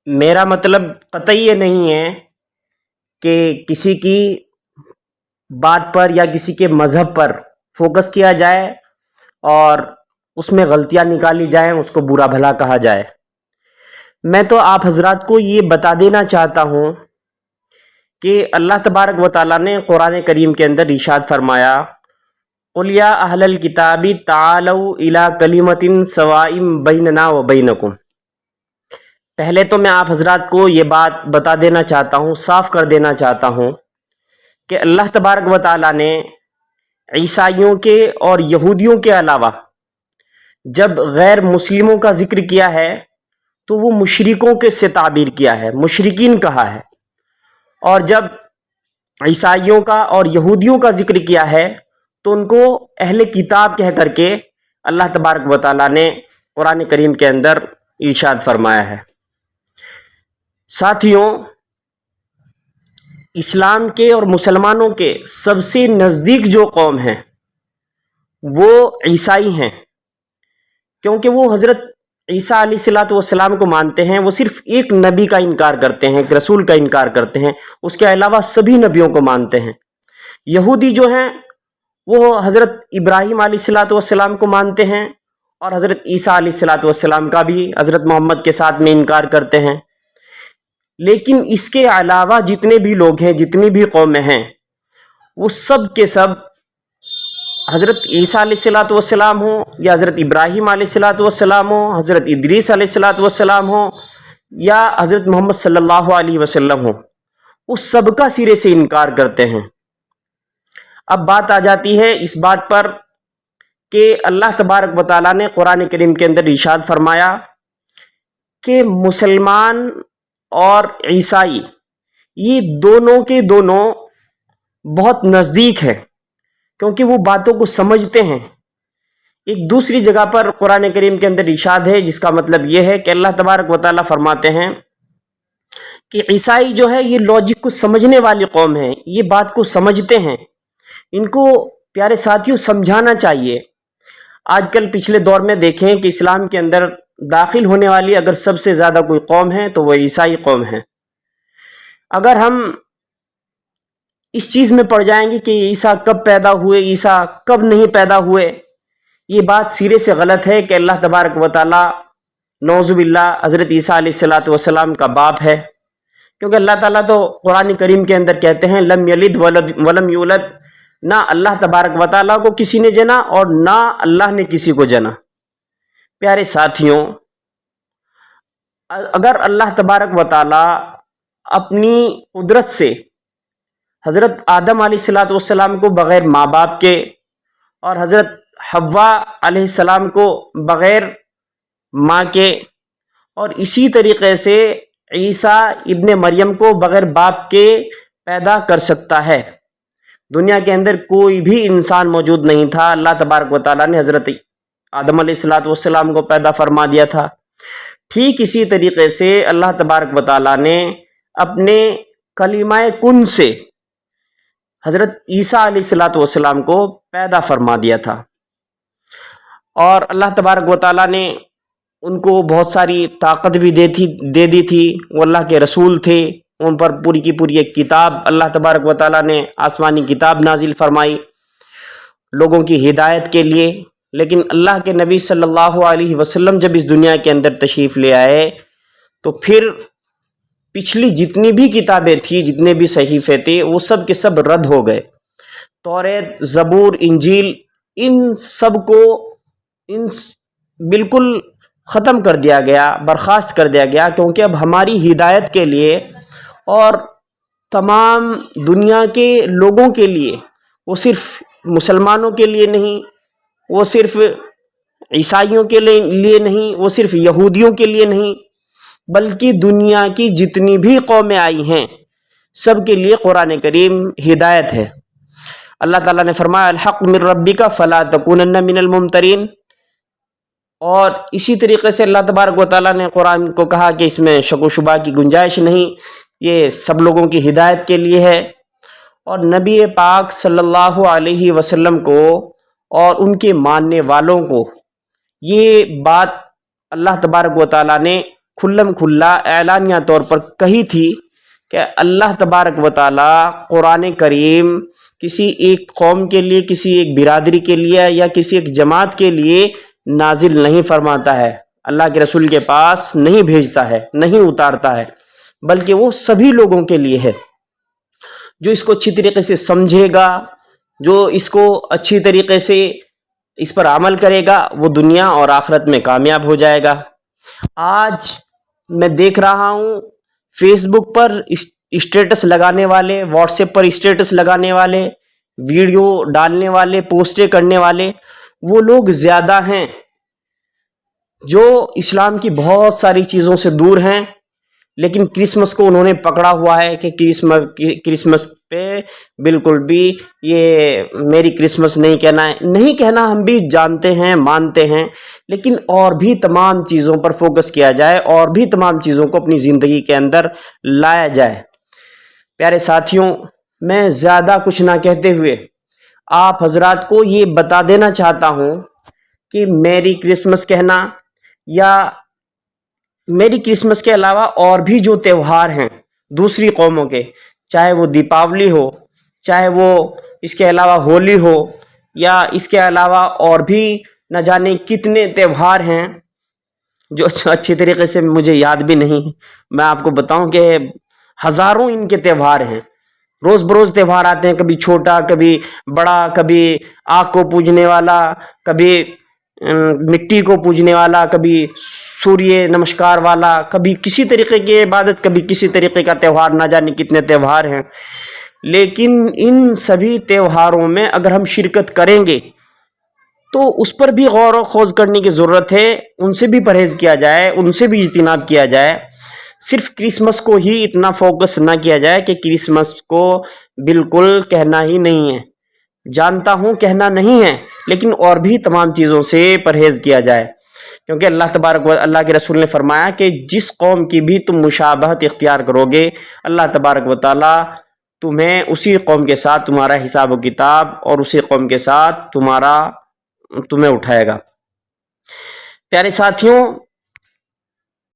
میرا مطلب قطعی یہ نہیں ہے کہ کسی کی بات پر یا کسی کے مذہب پر فوکس کیا جائے اور اس میں غلطیاں نکالی جائیں، اس کو برا بھلا کہا جائے۔ میں تو آپ حضرات کو یہ بتا دینا چاہتا ہوں کہ اللہ تبارک و تعالیٰ نے قرآن کریم کے اندر ارشاد فرمایا، قُلْ يَا أَهْلَ الْكِتَابِ تَعَالَوْا إِلَىٰ كَلِمَةٍ سَوَاءٍ بَيْنَنَا وَبَيْنَكُمْ۔ پہلے تو میں آپ حضرات کو یہ بات بتا دینا چاہتا ہوں، صاف کر دینا چاہتا ہوں کہ اللہ تبارک و تعالیٰ نے عیسائیوں کے اور یہودیوں کے علاوہ جب غیر مسلموں کا ذکر کیا ہے تو وہ مشرکوں کے سے تعبیر کیا ہے، مشرکین کہا ہے، اور جب عیسائیوں کا اور یہودیوں کا ذکر کیا ہے تو ان کو اہل کتاب کہہ کر کے اللہ تبارک و تعالیٰ نے قرآن کریم کے اندر ارشاد فرمایا ہے۔ ساتھیوں، اسلام کے اور مسلمانوں کے سب سے نزدیک جو قوم ہیں وہ عیسائی ہیں، کیونکہ وہ حضرت عیسیٰ علیہ السلام کو مانتے ہیں۔ وہ صرف ایک نبی کا انکار کرتے ہیں، ایک رسول کا انکار کرتے ہیں، اس کے علاوہ سبھی نبیوں کو مانتے ہیں۔ یہودی جو ہیں وہ حضرت ابراہیم علیہ السلام کو مانتے ہیں اور حضرت عیسیٰ علیہ السلام کا بھی حضرت محمد کے ساتھ میں انکار کرتے ہیں۔ لیکن اس کے علاوہ جتنے بھی لوگ ہیں، جتنی بھی قومیں ہیں، وہ سب کے سب حضرت عیسیٰ علیہ السلام ہوں یا حضرت ابراہیم علیہ السلام ہوں، حضرت ادریس علیہ السلام ہوں یا حضرت محمد صلی اللہ علیہ وسلم ہوں، وہ سب کا سرے سے انکار کرتے ہیں۔ اب بات آ جاتی ہے اس بات پر کہ اللہ تبارک و تعالیٰ نے قرآن کریم کے اندر ارشاد فرمایا کہ مسلمان اور عیسائی یہ دونوں کے دونوں بہت نزدیک ہیں، کیونکہ وہ باتوں کو سمجھتے ہیں۔ ایک دوسری جگہ پر قرآن کریم کے اندر ارشاد ہے جس کا مطلب یہ ہے کہ اللہ تبارک و تعالیٰ فرماتے ہیں کہ عیسائی جو ہے یہ لاجک کو سمجھنے والی قوم ہے، یہ بات کو سمجھتے ہیں۔ ان کو پیارے ساتھیوں سمجھانا چاہیے۔ آج کل پچھلے دور میں دیکھیں کہ اسلام کے اندر داخل ہونے والی اگر سب سے زیادہ کوئی قوم ہے تو وہ عیسائی قوم ہے۔ اگر ہم اس چیز میں پڑ جائیں گے کہ عیسیٰ کب پیدا ہوئے، عیسیٰ کب نہیں پیدا ہوئے، یہ بات سرے سے غلط ہے کہ اللہ تبارک و تعالیٰ نعوذ باللہ حضرت عیسیٰ علیہ السلام کا باپ ہے، کیونکہ اللہ تعالیٰ تو قرآن کریم کے اندر کہتے ہیں لم یلد ولم یولد، نہ اللہ تبارک و تعالیٰ کو کسی نے جنا اور نہ اللہ نے کسی کو جنا۔ پیارے ساتھیوں، اگر اللہ تبارک و تعالیٰ اپنی قدرت سے حضرت آدم علیہ السلام کو بغیر ماں باپ کے اور حضرت حوا علیہ السلام کو بغیر ماں کے اور اسی طریقے سے عیسیٰ ابن مریم کو بغیر باپ کے پیدا کر سکتا ہے، دنیا کے اندر کوئی بھی انسان موجود نہیں تھا، اللہ تبارک و تعالیٰ نے حضرت آدم علیہ السلام کو پیدا فرما دیا تھا۔ ٹھیک اسی طریقے سے اللہ تبارک و تعالیٰ نے اپنے کلمہ کن سے حضرت عیسیٰ علیہ السلام کو پیدا فرما دیا تھا، اور اللہ تبارک و تعالیٰ نے ان کو بہت ساری طاقت بھی دے دی تھی۔ وہ اللہ کے رسول تھے، ان پر پوری کی پوری ایک کتاب اللہ تبارک و تعالیٰ نے آسمانی کتاب نازل فرمائی لوگوں کی ہدایت کے لیے۔ لیکن اللہ کے نبی صلی اللہ علیہ وسلم جب اس دنیا کے اندر تشریف لے آئے تو پھر پچھلی جتنی بھی کتابیں تھیں، جتنے بھی صحیفے تھے، وہ سب کے سب رد ہو گئے۔ توریت، زبور، انجیل، ان سب کو بالکل ختم کر دیا گیا، برخاست کر دیا گیا، کیونکہ اب ہماری ہدایت کے لیے اور تمام دنیا کے لوگوں کے لیے، وہ صرف مسلمانوں کے لیے نہیں، وہ صرف عیسائیوں کے لیے نہیں، وہ صرف یہودیوں کے لیے نہیں، بلکہ دنیا کی جتنی بھی قومیں آئی ہیں سب کے لیے قرآن کریم ہدایت ہے۔ اللہ تعالیٰ نے فرمایا الحق من ربک فلا تکونن من الممترین، اور اسی طریقے سے اللہ تبارک و تعالیٰ نے قرآن کو کہا کہ اس میں شک و شبہ کی گنجائش نہیں، یہ سب لوگوں کی ہدایت کے لیے ہے۔ اور نبی پاک صلی اللہ علیہ وسلم کو اور ان کے ماننے والوں کو یہ بات اللہ تبارک و تعالیٰ نے کھلم کھلا اعلانیہ طور پر کہی تھی کہ اللہ تبارک و تعالی قرآن کریم کسی ایک قوم کے لیے، کسی ایک برادری کے لیے یا کسی ایک جماعت کے لیے نازل نہیں فرماتا ہے، اللہ کے رسول کے پاس نہیں بھیجتا ہے، نہیں اتارتا ہے، بلکہ وہ سبھی لوگوں کے لیے ہے۔ جو اس کو اچھی طریقے سے سمجھے گا، جو اس کو اچھی طریقے سے اس پر عمل کرے گا، وہ دنیا اور آخرت میں کامیاب ہو جائے گا۔ آج میں دیکھ رہا ہوں فیس بک پر اسٹیٹس لگانے والے، واٹس ایپ پر اسٹیٹس لگانے والے، ویڈیو ڈالنے والے، پوسٹیں کرنے والے، وہ لوگ زیادہ ہیں جو اسلام کی بہت ساری چیزوں سے دور ہیں، لیکن کرسمس کو انہوں نے پکڑا ہوا ہے کہ کرسمس پہ بالکل بھی یہ میری کرسمس نہیں کہنا ہے۔ نہیں کہنا ہم بھی جانتے ہیں، مانتے ہیں، لیکن اور بھی تمام چیزوں پر فوکس کیا جائے، اور بھی تمام چیزوں کو اپنی زندگی کے اندر لایا جائے۔ پیارے ساتھیوں، میں زیادہ کچھ نہ کہتے ہوئے آپ حضرات کو یہ بتا دینا چاہتا ہوں کہ میری کرسمس کہنا یا میری کرسمس کے علاوہ اور بھی جو تہوار ہیں دوسری قوموں کے، چاہے وہ دیپاولی ہو، چاہے وہ اس کے علاوہ ہولی ہو، یا اس کے علاوہ اور بھی نہ جانے کتنے تہوار ہیں جو اچھی طریقے سے مجھے یاد بھی نہیں۔ میں آپ کو بتاؤں کہ ہزاروں ان کے تہوار ہیں، روز بروز تہوار آتے ہیں، کبھی چھوٹا کبھی بڑا، کبھی آگ کو پوجنے والا، کبھی مٹی کو پوجنے والا، کبھی سوریہ نمسکار والا، کبھی کسی طریقے کی عبادت، کبھی کسی طریقے کا تہوار، نہ جانے کتنے تہوار ہیں۔ لیکن ان سبھی تہواروں میں اگر ہم شرکت کریں گے تو اس پر بھی غور و خوض کرنے کی ضرورت ہے، ان سے بھی پرہیز کیا جائے، ان سے بھی اجتناب کیا جائے۔ صرف کرسمس کو ہی اتنا فوکس نہ کیا جائے کہ کرسمس کو بالکل کہنا ہی نہیں ہے۔ جانتا ہوں کہنا نہیں ہے، لیکن اور بھی تمام چیزوں سے پرہیز کیا جائے، کیونکہ اللہ کے رسول نے فرمایا کہ جس قوم کی بھی تم مشابہت اختیار کرو گے، اللہ تبارک و تعالی تمہیں اسی قوم کے ساتھ تمہارا حساب و کتاب، اور اسی قوم کے ساتھ تمہیں اٹھائے گا۔ پیارے ساتھیوں،